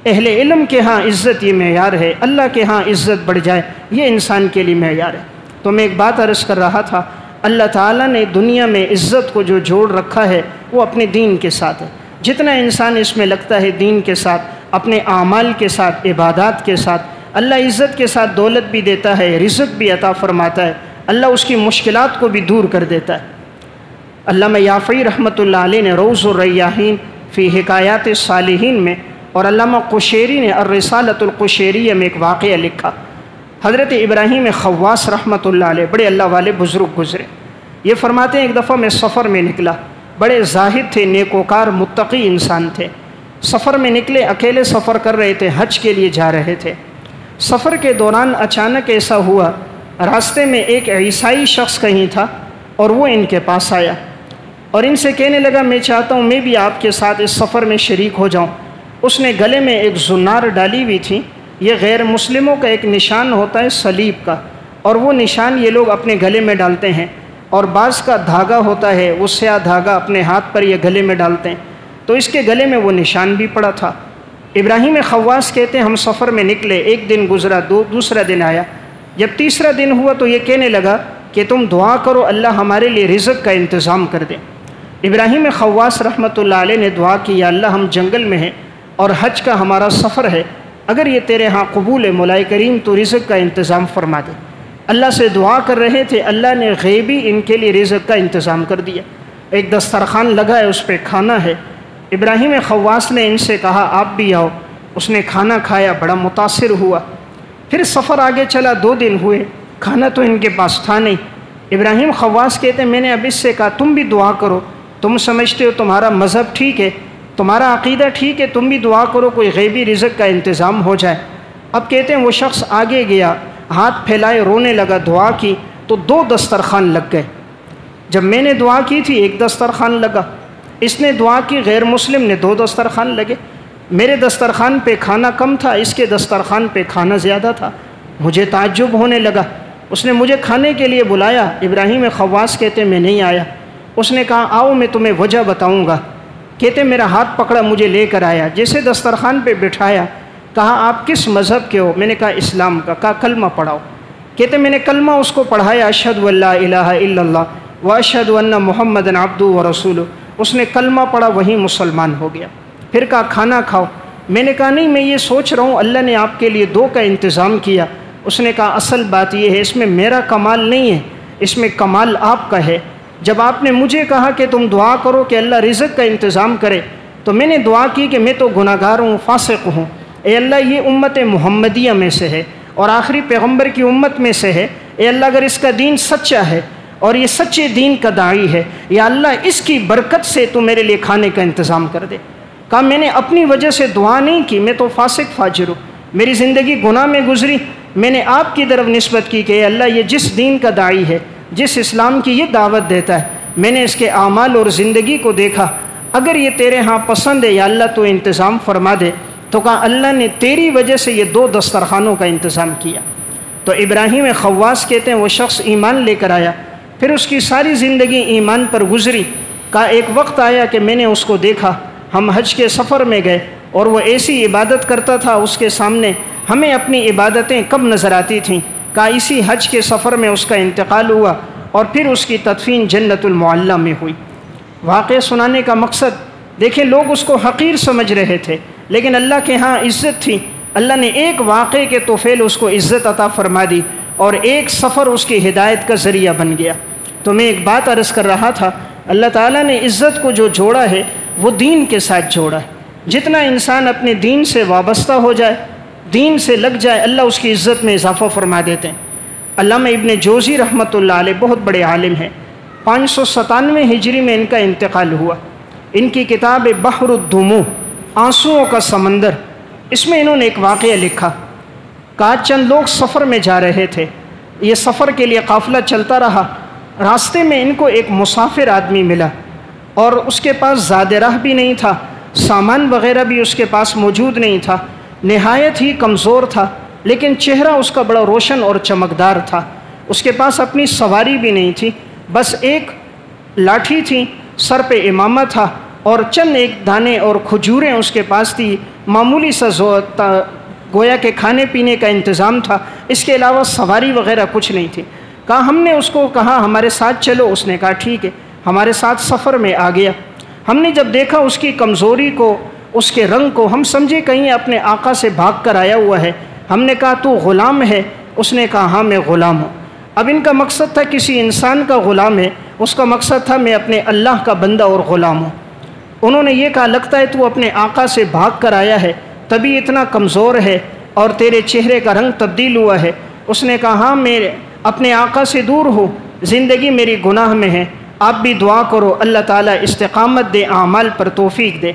اہل علم کے ہاں عزت یہ معیار ہے، اللہ کے ہاں عزت بڑھ جائے یہ انسان کے لیے معیار ہے۔ تو میں ایک بات عرض کر رہا تھا، اللہ تعالیٰ نے دنیا میں عزت کو جو جوڑ رکھا ہے وہ اپنے دین کے ساتھ ہے۔ جتنا انسان اس میں لگتا ہے دین کے ساتھ، اپنے اعمال کے ساتھ، عبادات کے ساتھ، اللہ عزت کے ساتھ دولت بھی دیتا ہے، رزق بھی عطا فرماتا ہے، اللہ اس کی مشکلات کو بھی دور کر دیتا ہے۔ علامہ یافعی رحمۃ اللہ علیہ نے روض الریاحین فی حکایات الصالحین میں اور علامہ قشیری نے الرسالۃ القشیریہ میں ایک واقعہ لکھا۔ حضرت ابراہیم خواص رحمۃ اللہ علیہ بڑے اللہ والے بزرگ گزرے، یہ فرماتے ہیں ایک دفعہ میں سفر میں نکلا، بڑے زاہد تھے، نیکوکار متقی انسان تھے، سفر میں نکلے، اکیلے سفر کر رہے تھے، حج کے لیے جا رہے تھے۔ سفر کے دوران اچانک ایسا ہوا، راستے میں ایک عیسائی شخص کہیں تھا اور وہ ان کے پاس آیا اور ان سے کہنے لگا میں چاہتا ہوں میں بھی آپ کے ساتھ اس سفر میں شریک ہو جاؤں۔ اس نے گلے میں ایک زنار ڈالی ہوئی تھی، یہ غیر مسلموں کا ایک نشان ہوتا ہے صلیب کا، اور وہ نشان یہ لوگ اپنے گلے میں ڈالتے ہیں، اور بعض کا دھاگا ہوتا ہے وہ سیاہ دھاگا اپنے ہاتھ پر یہ گلے میں ڈالتے ہیں، تو اس کے گلے میں وہ نشان بھی پڑا تھا۔ ابراہیم خواص کہتے ہیں ہم سفر میں نکلے، ایک دن گزرا، دوسرا دن آیا، جب تیسرا دن ہوا تو یہ کہنے لگا کہ تم دعا کرو اللہ ہمارے لیے رزق کا انتظام کر دے۔ ابراہیم خواص رحمۃ اللہ علیہ نے دعا کی یا اللہ ہم جنگل میں ہیں اور حج کا ہمارا سفر ہے، اگر یہ تیرے ہاں قبول ہے مولا کریم تو رزق کا انتظام فرما دے۔ اللہ سے دعا کر رہے تھے، اللہ نے غیبی ان کے لیے رزق کا انتظام کر دیا۔ ایک دسترخوان لگا ہے، اس پہ کھانا ہے۔ ابراہیم خواص نے ان سے کہا آپ بھی آؤ، اس نے کھانا کھایا، بڑا متاثر ہوا۔ پھر سفر آگے چلا، 2 دن ہوئے، کھانا تو ان کے پاس تھا نہیں۔ ابراہیم خواص کہتے ہیں میں نے اب اس سے کہا تم بھی دعا کرو، تم سمجھتے ہو تمہارا مذہب ٹھیک ہے، تمہارا عقیدہ ٹھیک ہے، تم بھی دعا کرو کوئی غیبی رزق کا انتظام ہو جائے۔ اب کہتے ہیں وہ شخص آگے گیا، ہاتھ پھیلائے، رونے لگا، دعا کی تو 2 دسترخوان لگ گئے۔ جب میں نے دعا کی تھی 1 دسترخوان لگا، اس نے دعا کی غیر مسلم نے 2 دسترخوان لگے۔ میرے دسترخوان پہ کھانا کم تھا، اس کے دسترخوان پہ کھانا زیادہ تھا۔ مجھے تعجب ہونے لگا، اس نے مجھے کھانے کے لیے بلایا، ابراہیم خواص کہتے میں نہیں آیا۔ اس نے کہا آؤ میں تمہیں وجہ بتاؤں گا۔ کہتے میرا ہاتھ پکڑا، مجھے لے کر آیا، جیسے دسترخوان پہ بٹھایا، کہا آپ کس مذہب کے ہو؟ میں نے کہا اسلام کا۔ کہا کلمہ پڑھاؤ۔ کہتے میں نے کلمہ اس کو پڑھایا، اشہد ان لا الہ الا اللہ واشہد ان محمد عبدہ ورسولہ۔ اس نے کلمہ پڑھا، وہیں مسلمان ہو گیا۔ پھر کہا کھانا کھاؤ۔ میں نے کہا نہیں میں یہ سوچ رہا ہوں اللہ نے آپ کے لیے 2 کا انتظام کیا۔ اس نے کہا اصل بات یہ ہے اس میں میرا کمال نہیں ہے، اس میں کمال آپ کا ہے۔ جب آپ نے مجھے کہا کہ تم دعا کرو کہ اللہ رزق کا انتظام کرے تو میں نے دعا کی کہ میں تو گناہ گار ہوں، فاسق ہوں، اے اللہ یہ امت محمدیہ میں سے ہے اور آخری پیغمبر کی امت میں سے ہے، اے اللہ اگر اس کا دین سچا ہے اور یہ سچے دین کا داعی ہے، یا اللہ اس کی برکت سے تو میرے لیے کھانے کا انتظام کر دے۔ کہا میں نے اپنی وجہ سے دعا نہیں کی، میں تو فاسق فاجر ہوں، میری زندگی گناہ میں گزری، میں نے آپ کی طرف نسبت کی کہ اے اللہ یہ جس دین کا داعی ہے، جس اسلام کی یہ دعوت دیتا ہے، میں نے اس کے اعمال اور زندگی کو دیکھا، اگر یہ تیرے ہاں پسند ہے یا اللہ تو انتظام فرما دے۔ تو کہا اللہ نے تیری وجہ سے یہ 2 دسترخوانوں کا انتظام کیا۔ تو ابراہیم خواص کہتے ہیں وہ شخص ایمان لے کر آیا، پھر اس کی ساری زندگی ایمان پر گزری۔ کہا ایک وقت آیا کہ میں نے اس کو دیکھا، ہم حج کے سفر میں گئے اور وہ ایسی عبادت کرتا تھا، اس کے سامنے ہمیں اپنی عبادتیں کب نظر آتی تھیں۔ کہا اسی حج کے سفر میں اس کا انتقال ہوا اور پھر اس کی تدفین جنت المعلیٰ میں ہوئی۔ واقعہ سنانے کا مقصد دیکھیں لوگ اس کو حقیر سمجھ رہے تھے، لیکن اللہ کے ہاں عزت تھی، اللہ نے ایک واقعے کے توفیل اس کو عزت عطا فرما دی اور ایک سفر اس کی ہدایت کا ذریعہ بن گیا۔ تو میں ایک بات عرض کر رہا تھا، اللہ تعالیٰ نے عزت کو جو جوڑا ہے وہ دین کے ساتھ جوڑا ہے۔ جتنا انسان اپنے دین سے وابستہ ہو جائے، دین سے لگ جائے، اللہ اس کی عزت میں اضافہ فرما دیتے ہیں۔ علامہ ابن جوزی رحمۃ اللہ علیہ بہت بڑے عالم ہیں، 597 ہجری میں ان کا انتقال ہوا۔ ان کی کتاب بحر الدموع آنسوؤں کا سمندر، اس میں انہوں نے ایک واقعہ لکھا۔ کہا چند لوگ سفر میں جا رہے تھے، یہ سفر کے لیے قافلہ چلتا رہا، راستے میں ان کو ایک مسافر آدمی ملا اور اس کے پاس زاد راہ بھی نہیں تھا، سامان وغیرہ بھی اس کے پاس موجود نہیں تھا، نہایت ہی کمزور تھا، لیکن چہرہ اس کا بڑا روشن اور چمکدار تھا۔ اس کے پاس اپنی سواری بھی نہیں تھی، بس ایک لاٹھی تھی، سر پہ امامہ تھا اور چند ایک دانے اور کھجوریں اس کے پاس تھی، معمولی سا گویا کہ کھانے پینے کا انتظام تھا، اس کے علاوہ سواری وغیرہ کچھ نہیں تھی۔ کہا ہم نے اس کو کہا ہمارے ساتھ چلو، اس نے کہا ٹھیک ہے، ہمارے ساتھ سفر میں آ گیا۔ ہم نے جب دیکھا اس کی کمزوری کو، اس کے رنگ کو، ہم سمجھے کہیں اپنے آقا سے بھاگ کر آیا ہوا ہے۔ ہم نے کہا تو غلام ہے؟ اس نے کہا ہاں میں غلام ہوں۔ اب ان کا مقصد تھا کسی انسان کا غلام ہے، اس کا مقصد تھا میں اپنے اللہ کا بندہ اور غلام ہوں۔ انہوں نے یہ کہا لگتا ہے تو اپنے آقا سے بھاگ کر آیا ہے، تبھی اتنا کمزور ہے اور تیرے چہرے کا رنگ تبدیل ہوا ہے۔ اس نے کہا ہاں میں اپنے آقا سے دور ہوں، زندگی میری گناہ میں ہے، آپ بھی دعا کرو اللہ تعالیٰ استقامت دے، اعمال پر توفیق دے۔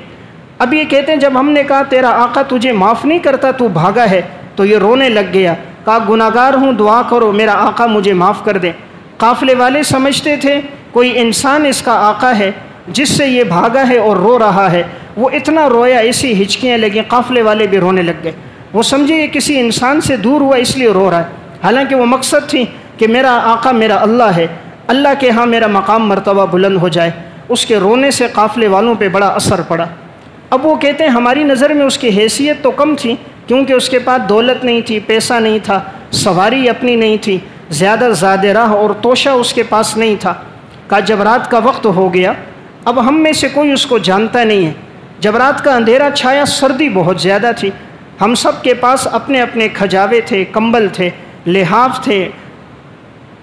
اب یہ کہتے ہیں جب ہم نے کہا تیرا آقا تجھے معاف نہیں کرتا، تو بھاگا ہے، تو یہ رونے لگ گیا، کہا گناہگار ہوں، دعا کرو میرا آقا مجھے معاف کر دے۔ قافلے والے سمجھتے تھے کوئی انسان اس کا آقا ہے جس سے یہ بھاگا ہے اور رو رہا ہے، وہ اتنا رویا، ایسی ہچکیاں لگیں، قافلے والے بھی رونے لگ گئے، وہ سمجھے یہ کسی انسان سے دور ہوا اس لیے رو رہا ہے، حالانکہ وہ مقصد تھی کہ میرا آقا میرا اللہ ہے، اللہ کے ہاں میرا مقام مرتبہ بلند ہو جائے۔ اس کے رونے سے قافلے والوں پہ بڑا اثر پڑا۔ اب وہ کہتے ہیں ہماری نظر میں اس کی حیثیت تو کم تھی، کیونکہ اس کے پاس دولت نہیں تھی، پیسہ نہیں تھا، سواری اپنی نہیں تھی، زیادہ زاد راہ اور توشہ اس کے پاس نہیں تھا۔ کہا جب رات کا وقت ہو گیا، اب ہم میں سے کوئی اس کو جانتا نہیں ہے، جب رات کا اندھیرا چھایا، سردی بہت زیادہ تھی، ہم سب کے پاس اپنے اپنے کھجاوے تھے، کمبل تھے، لحاف تھے،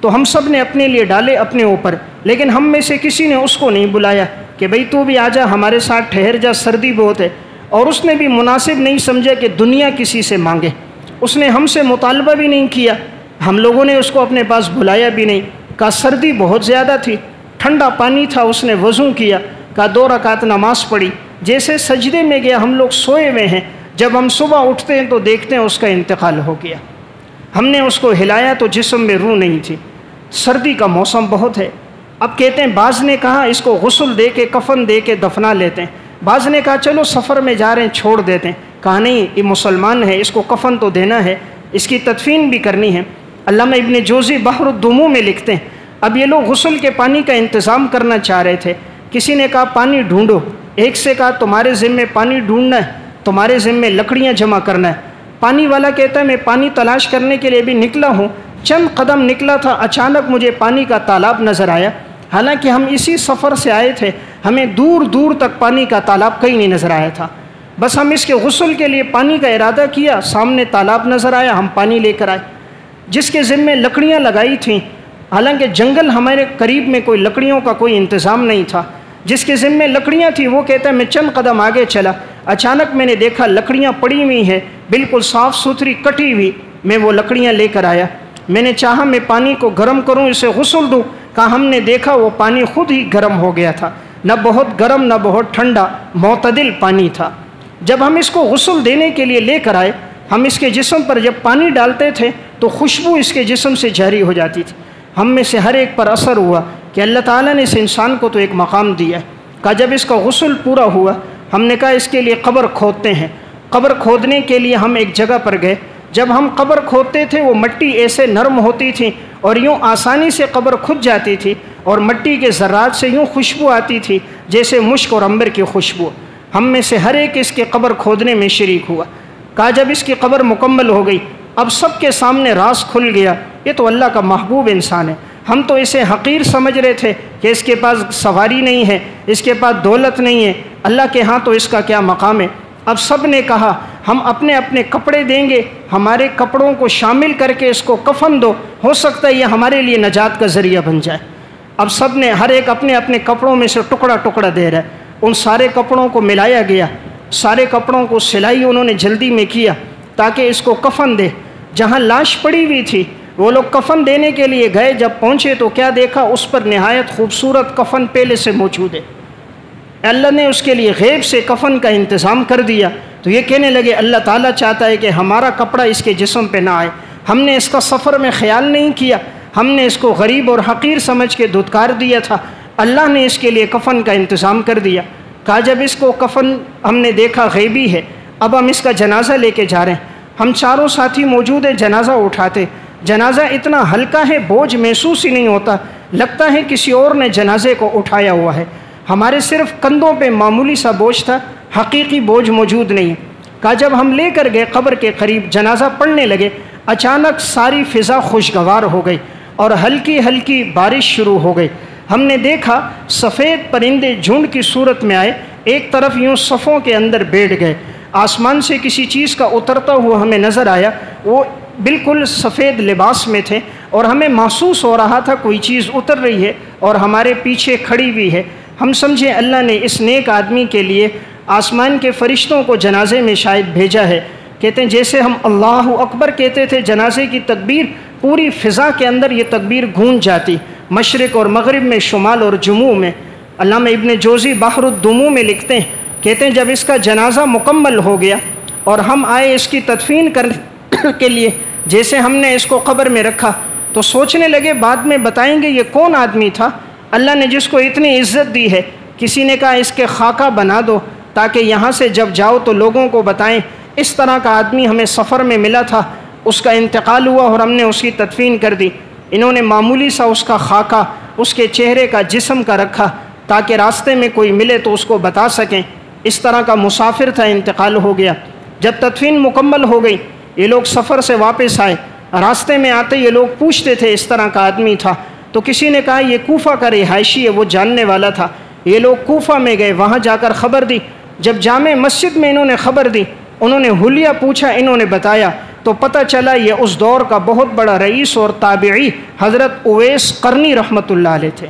تو ہم سب نے اپنے لیے ڈالے اپنے اوپر، لیکن ہم میں سے کسی نے اس کو نہیں بلایا کہ بھئی تو بھی آ جا ہمارے ساتھ ٹھہر جا، سردی بہت ہے، اور اس نے بھی مناسب نہیں سمجھا کہ دنیا کسی سے مانگے، اس نے ہم سے مطالبہ بھی نہیں کیا، ہم لوگوں نے اس کو اپنے پاس بلایا بھی نہیں۔ کہا سردی بہت زیادہ تھی، ٹھنڈا پانی تھا، اس نے وضو کیا، کہا 2 رکعت نماز پڑھی، جیسے سجدے میں گیا، ہم لوگ سوئے ہوئے ہیں، جب ہم صبح اٹھتے ہیں تو دیکھتے ہیں اس کا انتقال ہو گیا۔ ہم نے اس کو ہلایا تو جسم میں روح نہیں تھی، سردی کا موسم بہت ہے۔ اب کہتے ہیں بعض نے کہا اس کو غسل دے کے، کفن دے کے دفنا لیتے ہیں، بعض نے کہا چلو سفر میں جا رہے ہیں چھوڑ دیتے ہیں، کہا نہیں یہ مسلمان ہے، اس کو کفن تو دینا ہے، اس کی تدفین بھی کرنی ہے۔ علامہ ابن جوزی بحر الدموع میں لکھتے ہیں اب یہ لوگ غسل کے پانی کا انتظام کرنا چاہ رہے تھے، کسی نے کہا پانی ڈھونڈو، ایک سے کہا تمہارے ذمے پانی ڈھونڈنا ہے، تمہارے ذمے لکڑیاں جمع کرنا ہے۔ پانی والا کہتا ہے میں پانی تلاش کرنے کے لیے بھی نکلا ہوں، چند قدم نکلا تھا، اچانک مجھے پانی کا تالاب نظر آیا، حالانکہ ہم اسی سفر سے آئے تھے، ہمیں دور دور تک پانی کا تالاب کہیں نہیں نظر آیا تھا، بس ہم اس کے غسل کے لیے پانی کا ارادہ کیا، سامنے تالاب نظر آیا، ہم پانی لے کر آئے۔ جس کے ذمے لکڑیاں لگائی تھیں، حالانکہ جنگل ہمارے قریب میں کوئی لکڑیوں کا کوئی انتظام نہیں تھا، جس کے ذمے لکڑیاں تھیں وہ کہتا ہے میں چند قدم آگے چلا، اچانک میں نے دیکھا لکڑیاں پڑی ہوئی ہیں، بالکل صاف ستھری کٹی ہوئی، میں وہ لکڑیاں لے کر آیا، میں نے چاہا میں پانی کو گرم کروں، اسے غسل دوں، کہا ہم نے دیکھا وہ پانی خود ہی گرم ہو گیا تھا، نہ بہت گرم نہ بہت ٹھنڈا، معتدل پانی تھا۔ جب ہم اس کو غسل دینے کے لیے لے کر آئے، ہم اس کے جسم پر جب پانی ڈالتے تھے تو خوشبو اس کے جسم سے جاری ہو جاتی تھی، ہم میں سے ہر ایک پر اثر ہوا کہ اللہ تعالیٰ نے اس انسان کو تو ایک مقام دیا ہے۔ کہا جب اس کا غسل پورا ہوا، ہم نے کہا اس کے لیے قبر کھودتے ہیں، قبر کھودنے کے لیے ہم ایک جگہ پر گئے، جب ہم قبر کھودتے تھے وہ مٹی ایسے نرم ہوتی تھی اور یوں آسانی سے قبر کھد جاتی تھی، اور مٹی کے ذرات سے یوں خوشبو آتی تھی جیسے مشک اور عنبر کی خوشبو۔ ہم میں سے ہر ایک اس کے قبر کھودنے میں شریک ہوا۔ کہا جب اس کی قبر مکمل ہو گئی، اب سب کے سامنے راز کھل گیا، یہ تو اللہ کا محبوب انسان ہے، ہم تو اسے حقیر سمجھ رہے تھے کہ اس کے پاس سواری نہیں ہے، اس کے پاس دولت نہیں ہے، اللہ کے ہاں تو اس کا کیا مقام ہے۔ اب سب نے کہا ہم اپنے اپنے کپڑے دیں گے، ہمارے کپڑوں کو شامل کر کے اس کو کفن دو، ہو سکتا ہے یہ ہمارے لیے نجات کا ذریعہ بن جائے۔ اب سب نے ہر ایک اپنے اپنے کپڑوں میں سے ٹکڑا ٹکڑا دے رہا ہے، ان سارے کپڑوں کو ملایا گیا، سارے کپڑوں کو سلائی انہوں نے جلدی میں کیا تاکہ اس کو کفن دے۔ جہاں لاش پڑی ہوئی تھی وہ لوگ کفن دینے کے لیے گئے، جب پہنچے تو کیا دیکھا، اس پر نہایت خوبصورت کفن پہلے سے موجود ہے، اللہ نے اس کے لیے غیب سے کفن کا انتظام کر دیا، تو یہ کہنے لگے اللہ تعالیٰ چاہتا ہے کہ ہمارا کپڑا اس کے جسم پہ نہ آئے، ہم نے اس کا سفر میں خیال نہیں کیا، ہم نے اس کو غریب اور حقیر سمجھ کے دھتکار دیا تھا، اللہ نے اس کے لیے کفن کا انتظام کر دیا۔ کہا جب اس کو کفن ہم نے دیکھا غیبی ہے، اب ہم اس کا جنازہ لے کے جا رہے ہیں، ہم چاروں ساتھی موجود ہیں، جنازہ اٹھاتے، جنازہ اتنا ہلکا ہے بوجھ محسوس ہی نہیں ہوتا، لگتا ہے کسی اور نے جنازے کو اٹھایا ہوا ہے، ہمارے صرف کندھوں پہ معمولی سا بوجھ تھا، حقیقی بوجھ موجود نہیں ہے۔ کہا جب ہم لے کر گئے قبر کے قریب جنازہ پڑھنے لگے، اچانک ساری فضا خوشگوار ہو گئی اور ہلکی ہلکی بارش شروع ہو گئی۔ ہم نے دیکھا سفید پرندے جھنڈ کی صورت میں آئے، ایک طرف یوں صفوں کے اندر بیٹھ گئے، آسمان سے کسی چیز کا اترتا ہوا ہمیں نظر آیا، وہ بالکل سفید لباس میں تھے اور ہمیں محسوس ہو رہا تھا کوئی چیز اتر رہی ہے اور ہمارے پیچھے کھڑی ہوئی ہے۔ ہم سمجھے اللہ نے اس نیک آدمی کے لیے آسمان کے فرشتوں کو جنازے میں شاید بھیجا ہے۔ کہتے ہیں جیسے ہم اللہ اکبر کہتے تھے، جنازے کی تکبیر پوری فضا کے اندر یہ تکبیر گونج جاتی، مشرق اور مغرب میں، شمال اور جنوب میں۔ علامہ ابن جوزی بحر الدموع میں لکھتے ہیں، کہتے ہیں جب اس کا جنازہ مکمل ہو گیا اور ہم آئے اس کی تدفین کرنے کے لیے، جیسے ہم نے اس کو قبر میں رکھا تو سوچنے لگے بعد میں بتائیں گے یہ کون آدمی تھا اللہ نے جس کو اتنی عزت دی ہے۔ کسی نے کہا اس کے خاکہ بنا دو تاکہ یہاں سے جب جاؤ تو لوگوں کو بتائیں اس طرح کا آدمی ہمیں سفر میں ملا تھا، اس کا انتقال ہوا اور ہم نے اس کی تدفین کر دی۔ انہوں نے معمولی سا اس کا خاکہ اس کے چہرے کا جسم کا رکھا تاکہ راستے میں کوئی ملے تو اس کو بتا سکیں، اس طرح کا مسافر تھا، انتقال ہو گیا۔ جب تدفین مکمل ہو گئی یہ لوگ سفر سے واپس آئے، راستے میں آتے یہ لوگ پوچھتے تھے اس طرح کا آدمی تھا، تو کسی نے کہا یہ کوفہ کا رہائشی ہے، وہ جاننے والا تھا۔ یہ لوگ کوفہ میں گئے، وہاں جا کر خبر دی، جب جامع مسجد میں انہوں نے خبر دی، انہوں نے حلیہ پوچھا، انہوں نے بتایا تو پتہ چلا یہ اس دور کا بہت بڑا رئیس اور تابعی حضرت اویس قرنی رحمۃ اللہ علیہ تھے۔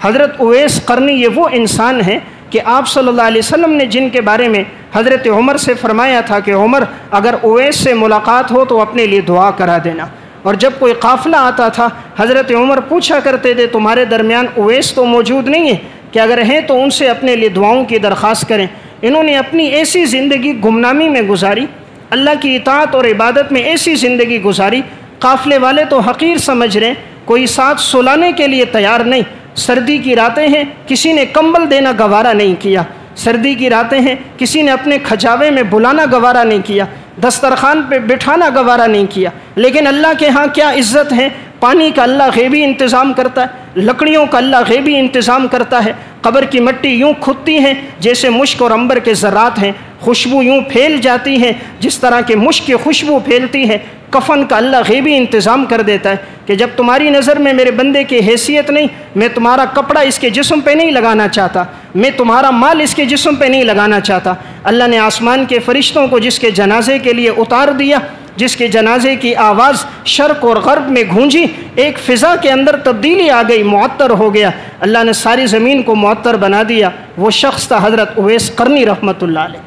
حضرت اویس قرنی یہ وہ انسان ہیں کہ آپ صلی اللہ علیہ وسلم نے جن کے بارے میں حضرت عمر سے فرمایا تھا کہ عمر اگر اویس سے ملاقات ہو تو اپنے لیے دعا کرا دینا، اور جب کوئی قافلہ آتا تھا حضرت عمر پوچھا کرتے تھے تمہارے درمیان اویس تو موجود نہیں ہے کہ اگر ہیں تو ان سے اپنے لیے دعاؤں کی درخواست کریں۔ انہوں نے اپنی ایسی زندگی گمنامی میں گزاری، اللہ کی اطاعت اور عبادت میں ایسی زندگی گزاری، قافلے والے تو حقیر سمجھ رہے ہیں، کوئی ساتھ سلانے کے لیے تیار نہیں۔ سردی کی راتیں ہیں، کسی نے کمبل دینا گوارا نہیں کیا، سردی کی راتیں ہیں، کسی نے اپنے کھجاوے میں بلانا گوارا نہیں کیا، دسترخوان پہ بٹھانا گوارا نہیں کیا۔ لیکن اللہ کے ہاں کیا عزت ہے، پانی کا اللہ غیبی انتظام کرتا ہے، لکڑیوں کا اللہ غیبی انتظام کرتا ہے، قبر کی مٹی یوں کھدتی ہیں جیسے مشک اور عنبر کے ذرات ہیں، خوشبو یوں پھیل جاتی ہیں جس طرح کہ مشک کی خوشبو پھیلتی ہے۔ کفن کا اللہ غیبی انتظام کر دیتا ہے کہ جب تمہاری نظر میں میرے بندے کی حیثیت نہیں، میں تمہارا کپڑا اس کے جسم پہ نہیں لگانا چاہتا، میں تمہارا مال اس کے جسم پہ نہیں لگانا چاہتا۔ اللہ نے آسمان کے فرشتوں کو جس کے جنازے کے لیے اتار دیا، جس کے جنازے کی آواز شرق اور غرب میں گونجی، ایک فضا کے اندر تبدیلی آ گئی، معطر ہو گیا، اللہ نے ساری زمین کو معطر بنا دیا۔ وہ شخص تھا حضرت اویس قرنی رحمۃ اللہ علیہ۔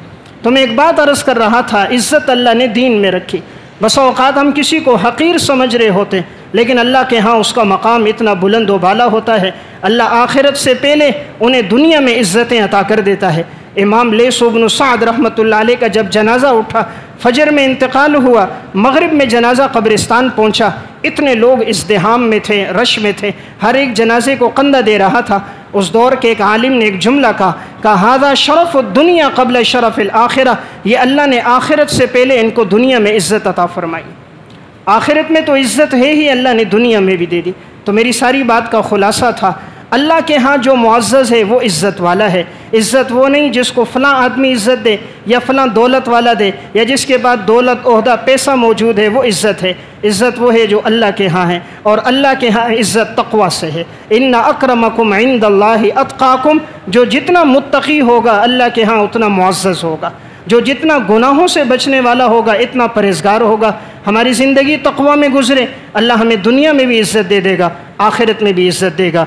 تو میں ایک بات عرض کر رہا تھا، عزت اللہ نے دین میں رکھی۔ بس اوقات ہم کسی کو حقیر سمجھ رہے ہوتے ہیں لیکن اللہ کے ہاں اس کا مقام اتنا بلند و بالا ہوتا ہے، اللہ آخرت سے پہلے انہیں دنیا میں عزتیں عطا کر دیتا ہے۔ امام لیث بن سعد رحمۃ اللہ علیہ کا جب جنازہ اٹھا، فجر میں انتقال ہوا، مغرب میں جنازہ قبرستان پہنچا، اتنے لوگ ازدحام میں تھے، رش میں تھے، ہر ایک جنازے کو کندھا دے رہا تھا۔ اس دور کے ایک عالم نے ایک جملہ کہا ھذا شرف الدنیا قبل شرف الآخرہ، یہ اللہ نے آخرت سے پہلے ان کو دنیا میں عزت عطا فرمائی۔ آخرت میں تو عزت ہے ہی، اللہ نے دنیا میں بھی دے دی۔ تو میری ساری بات کا خلاصہ تھا، اللہ کے ہاں جو معزز ہے وہ عزت والا ہے۔ عزت وہ نہیں جس کو فلاں آدمی عزت دے یا فلاں دولت والا دے یا جس کے بعد دولت، عہدہ، پیسہ موجود ہے، وہ عزت ہے۔ عزت وہ ہے جو اللہ کے ہاں ہے، اور اللہ کے ہاں عزت تقویٰ سے ہے۔ ان اکرمکم عند اللہ اتقاکم، جو جتنا متقی ہوگا اللہ کے ہاں اتنا معزز ہوگا، جو جتنا گناہوں سے بچنے والا ہوگا اتنا پرہیزگار ہوگا۔ ہماری زندگی تقویٰ میں گزرے، اللہ ہمیں دنیا میں بھی عزت دے گا، آخرت میں بھی عزت دے گا۔